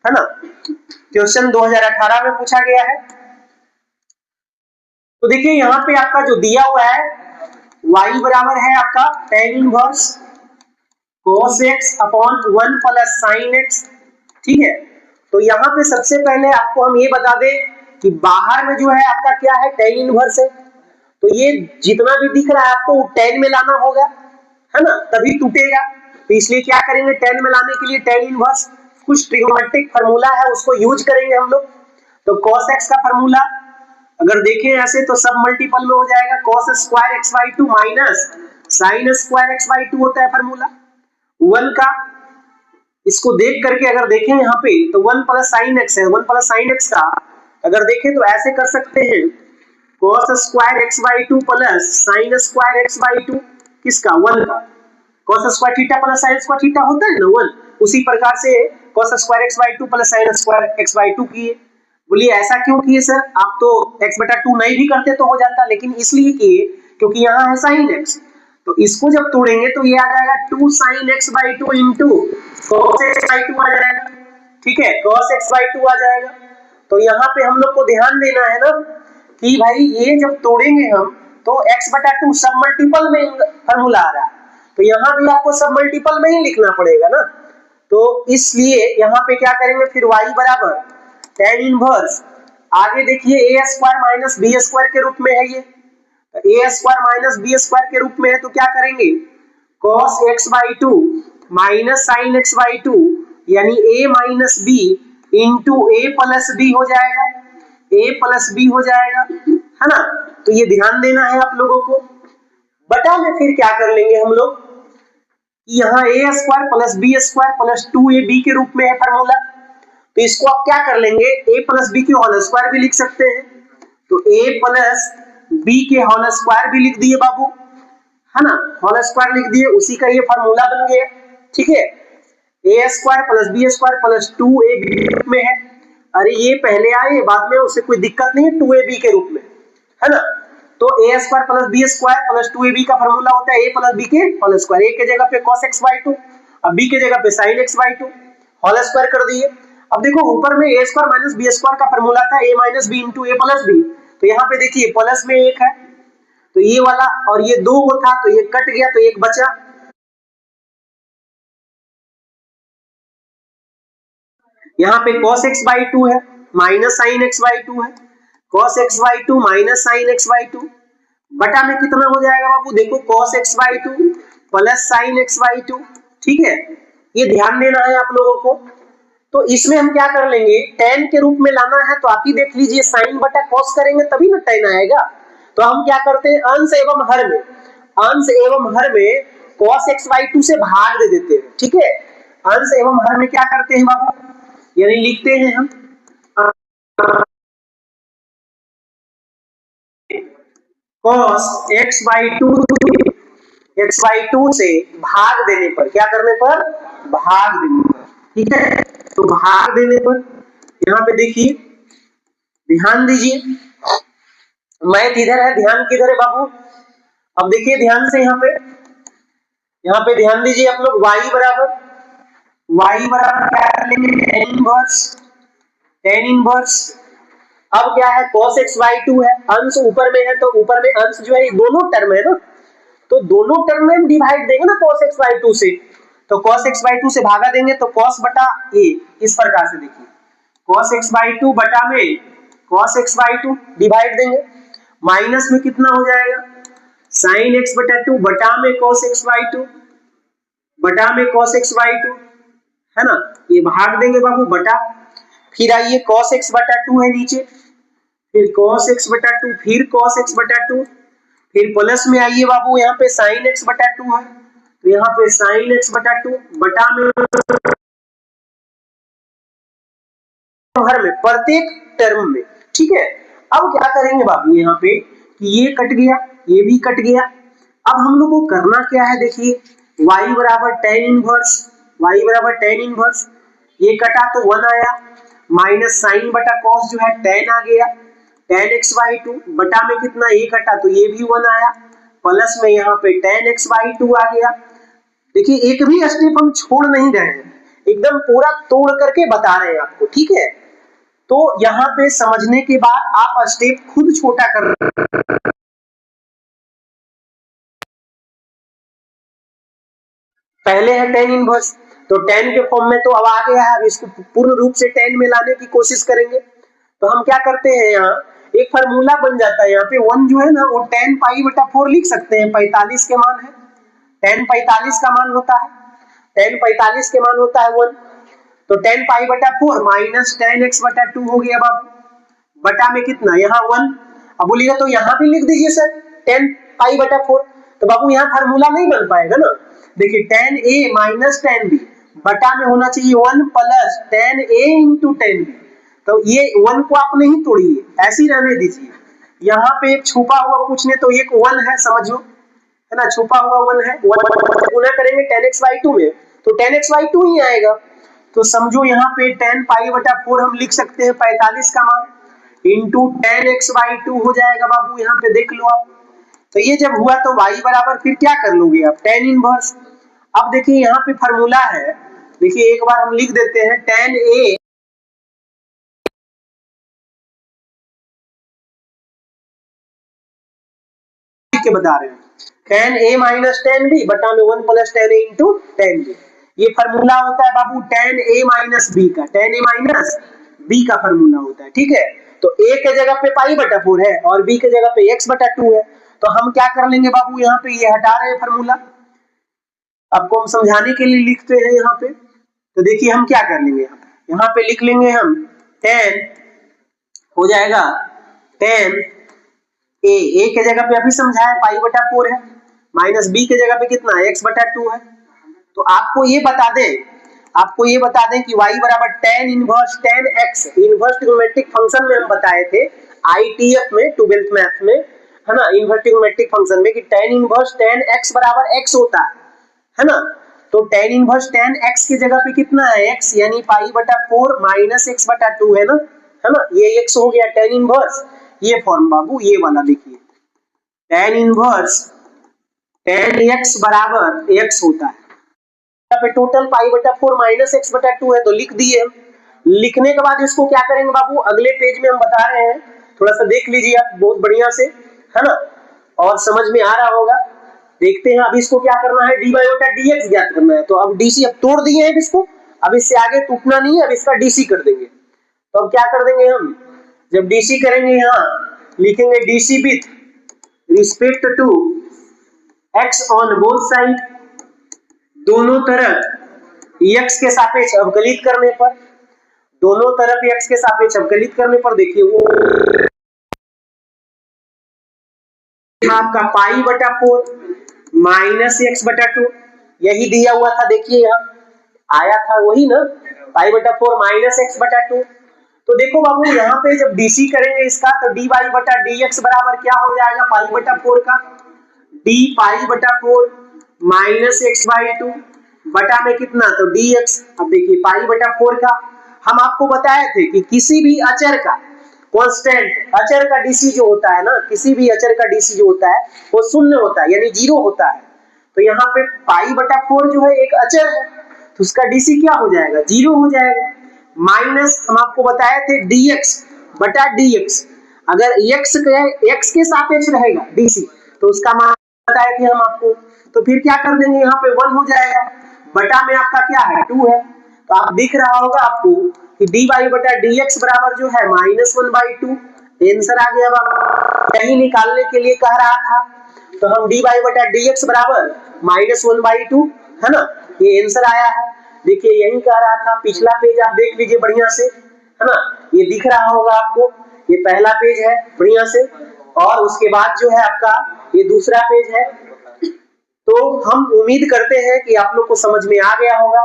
है ना, क्वेश्चन 2018 में पूछा गया है। तो देखिए यहाँ पे आपका जो दिया हुआ है y बराबर है आपका tan inverse cos x upon 1 plus sin x, ठीक है। तो यहाँ पे सबसे पहले आपको हम ये बता दें कि बाहर में जो है आपका क्या है, tan इनवर्स है, तो ये जितना भी दिख रहा है आपको tan में लाना होगा, है ना, तभी टूटेगा। तो इसलिए क्या करेंगे, tan में लाने के लिए tan इनवर्स कुछ ट्रिग्नोमेट्रिक फार्मूला है उसको यूज करेंगे हम लोग। तो cos x का फार्मूला अगर देखें ऐसे तो सब मल्टीपल में हो जाएगा, cos square x/2 minus sin square x/2 होता है फार्मूला 1 का। इसको देख करके अगर देखें यहाँ पे तो 1 प्लस sin x है, 1 प्लस sin x का अगर देखें तो ऐसे कर सकते हैं, cos square x/2 plus sin square x/2 किसका, 1 का। cos square theta plus sin square theta होता है ना 1, उसी प्रकार से cos square x/2 plus sin square x/2 किए। बोलिए ऐसा क्यों किए सर, आप तो x/2 नहीं भी करते तो हो जाता, लेकिन इसलिए किए क्योंकि यहाँ है sin x। तो इसको जब तोड़ेंगे तो ये आ जाएगा 2 sin x/2 into cos x/2 आ जाएगा, ठीक है, cos x/2 आ जाएगा। तो यहाँ पे हम लोग को ध्यान देना है ना कि भाई ये जब तोड़ेंगे हम तो x/2 सब मल्टीपल में फार्मूला आ रहा है, तो यहाँ भी आपको सब मल्टीपल में ही लिखना पड़ेगा ना। तो इसलिए यहाँ पे क्या करेंगे फिर y बराबर tan इनवर्स, आगे देखिए a square minus b square के रूप में है, ये a square minus b square के रूप में है, तो क्या करेंगे cos x/2 minus sin x/2 यानी a minus b into a plus b हो जाएगा, a प्लस b हो जाएगा, है ना। तो ये ध्यान देना है आप लोगों को। बटा में फिर क्या कर लेंगे हम लोग, यहाँ a square plus b square plus 2ab के रूप में है फार्मूला, तो इसको आप क्या कर लेंगे, a प्लस बी के होल स्क्वायर भी लिख सकते हैं, तो a प्लस बी के होल स्क्वायर भी लिख दिए बाबू, है ना, होल स्क्वायर लिख दिए, उसी का ये फार्मूला बन गया, ठीक है। a square plus B square plus 2ab में है, अरे ये पहले आए बाद में, उससे कोई दिक्कत नहीं है, 2ab के रूप में, है ना। तो a square plus B square plus 2ab का फार्मूला होता है a प्लस बी के होल स्क्वायर, a के जगह पे cos x/2 अब b के जगह पे sin x/2 होल स्क्वायर कर दिए। अब देखो ऊपर में a square minus B square का फार्मूला था a minus B into a plus B, तो यहाँ पे देखिए प्लस में एक है तो ये वाला, और ये 2 को था तो ये कट गया तो एक बचा, यहाँ पे cos x/2 है माइनस sin x/2 है, cos x/2 minus sin x/2 बटा में कितना हो जाएगा बाबू, देखो cos x/2 plus sin x/2, ठीक है, ये ध्यान देना है आप लोगों को। तो इसमें हम क्या कर लेंगे, tan के रूप में लाना है तो आप ही देख लीजिए, sin बटा cos करेंगे तभी ना tan आएगा। तो हम क्या करते हैं, अंश एवं हर में, अंश एवं हर में cos x/2 से भाग दे देते हैं, ठीक है। अंश एवं हर में क्या करते हैं बाबू, यानी लिखते हैं हम cos x/2 से भाग देने पर, क्या करने पर, भाग देने पर, ठीक है। तो भाग देने पर यहाँ पे देखिए, ध्यान दीजिए, मैथ इधर है, ध्यान किधर है बाबू, अब देखिए ध्यान से यहाँ पे ध्यान दीजिए आप लोग, y बराबर क्या कर लेंगे, tan इनवर्स, अब क्या है cos x/2 है, अंश ऊपर में है तो ऊपर में अंश जो है दोनों टर्म है ना, तो दोनों टर्म में डिवाइड देंगे ना cos x/2 से, तो cos x/2 से भागा देंगे तो cos बटा a, इस प्रकार से देखिए cos x/2 बटा में cos x/2 डिवाइड देंगे, माइनस में कितना हो जाएगा sin x/2 बटा में cos x/2 बटा में cos x/2, है ना, ये भाग देंगे बाबू बटा, फिर आइए cos x/2 है नीचे, फिर cos x/2 फिर cos x/2, फिर प्लस में आइए बाबू यहाँ पे sin x/2 है तो यहाँ पे sin x/2 बटा में हर में प्रत्येक टर्म में, ठीक है। अब क्या करेंगे बाबू यहाँ पे कि ये कट गया ये भी कट गया, अब हम लोग को करना क्या है, देखिए y बराबर tan इनवर्स, ये कटा तो 1 आया, माइनस sin बटा cos जो है tan आ गया, tan x/2 बटा में कितना, ये कटा तो ये भी 1 आया, प्लस में यहाँ पे tan x/2 आ गया। देखिए एक भी स्टेप हम छोड़ नहीं रहे हैं, एकदम पूरा तोड़ करके बता रहे हैं आपको, ठीक है। तो यहाँ पे समझने के बाद आप स्टेप खुद छोटा कर रहे हैं। पहले है tan इनवर्स, तो tan के फॉर्म में तो अब आ गया है, अब इसको पूर्ण रूप से tan में लाने की कोशिश करेंगे। तो हम क्या करते हैं, यहाँ एक फार्मूला बन जाता है, यहाँ पे 1 जो है ना वो tan पाई बटा 4 लिख सकते हैं, 45 के मान है, tan 45 का मान होता है, tan 45 के मान होता है 1, तो tan पाई बटा 4 माइनस tan x बटा 2 हो गया बाबू, बटा में कितना यहाँ 1। अब बोलिएगा तो यहाँ भी लिख दीजिए सर tan पाई बटा 4, तो बाबू यहाँ फार्मूला नहीं बन पाएगा ना। देखिए tan a minus tan b बटा में होना चाहिए 1 plus tan a into tan b, तो ये 1 को आप नहीं तोड़िए, ऐसे ही रहने दीजिए। यहाँ पे एक छुपा हुआ पूछने तो एक 1 है, समझो है ना, छुपा हुआ 1 है, 1 गुना करेंगे tan x by 2 में तो tan x by 2 ही आएगा। तो समझो यहाँ पे tan पाई बटा 4 हम लिख सकते हैं 45 का मान इंटू tan x by 2 हो जाएगा बाबू, यहाँ पे देख लो आप। तो ये जब हुआ तो y बराबर फिर क्या कर लोगे आप, tan इनवर्स। अब देखिए यहाँ पे फार्मूला है, देखिए एक बार हम लिख देते हैं tan a के बता रहे हैं, tan a minus tan b बटा में 1 plus tan a into tan b, ये फार्मूला होता है बाबू tan a माइनस b का, tan a माइनस b का फार्मूला होता है, ठीक है। तो a के जगह पे पाई बटा 4 है और b के जगह पे x बटा 2 है, तो हम क्या कर लेंगे बाबू, यहाँ पे ये हटा रहे हैं फार्मूला, आपको हम समझाने के लिए लिखते हैं यहाँ पे। तो देखिए हम क्या कर लेंगे, यहाँ पे लिख लेंगे हम tan हो जाएगा tan a के जगह पे अभी समझाया पाई बटा 4 है, माइनस b के जगह पे कितना है x बटा 2 है। तो आपको ये बता दें कि y बराबर tan inverse tan x, inverse trigonometric function में हम बताए थे ITF में 12th मैथ में, है ना, इनवर्स ट्रिग्नोमेट्रिक फंक्शन में कि tan इनवर्स tan x बराबर x होता है ना। तो tan इनवर्स tan x की जगह पे कितना है x, यानी पाई बटा 4 माइनस x बटा 2 है ना, ये x हो गया tan इनवर्स, ये फॉर्म बाबू ये वाला देखिए, tan इनवर्स tan x बराबर x होता है, यहाँ पे टोटल पाई बटा 4 माइनस x बटा 2 है, तो लिख दिए हम। लिखने के बाद इसको क्या करेंगे बाबू, अगले पेज में हम बता रहे हैं, थोड़ा सा देख लीजिए आप बहुत बढ़िया से, है ना, और समझ में आ रहा होगा। देखते हैं अब इसको क्या करना है, dy बटा dx ज्ञात करना है। तो अब dc अब तोड़ दिए हैं इसको, अब इससे आगे टूटना नहीं है, अब इसका dc कर देंगे। तो अब क्या कर देंगे हम, जब dc करेंगे यहाँ लिखेंगे dc with respect to x on both side, दोनों तरफ x के सापेक्ष अवकलित करने पर, दोनों तरफ x के सापेक्ष अवकलित करने पर देखिए वो आपका पाई बटा 4 माइनस x बटा 2 यही दिया हुआ था, देखिए यहाँ आया था वही ना, पाई बटा 4 माइनस x बटा 2। तो देखो बाबू यहाँ पे जब dc करेंगे इसका तो dy बटा dx बराबर क्या हो जाएगा, पाई बटा 4 का d पाई बटा 4 माइनस x बाई 2 बटा में कितना, तो dx। अब देखिए पाई बटा 4 का हम आपको बताए थे कि किसी भी अचर का कांस्टेंट, अचर का डीसी जो होता है ना, किसी भी अचर का डीसी जो होता है वो शून्य होता है, यानी 0 होता है। तो यहाँ पे पाई बटा 4 जो है एक अचर है, तो उसका डीसी क्या हो जाएगा, 0 हो जाएगा। माइनस हम आपको बताए थे dx बटा dx, अगर x के सापेक्ष रहेगा डीसी तो उसका मान बताए थे हम आपको, तो फिर क्या कर देंगे यहाँ पे 1 हो जाएगा, बटा में आपका क्या है 2 है। तो आप दिख रहा होगा आपको कि dy बटा dx बराबर जो है माइनस 1/2, आंसर आ गया बाबा, यही निकालने के लिए कह रहा था। तो हम dy बटा dx बराबर माइनस 1/2 है ना, ये आंसर आया है। देखिए यही कह रहा था, पिछला पेज आप देख लीजिए बढ़िया से, है ना, ये दिख रहा होगा आपको, ये पहला पेज है बढ़िया से, और उसके बाद जो है आपका ये दूसरा पेज है। तो हम उम्मीद करते हैं कि आप लोग को समझ में आ गया होगा।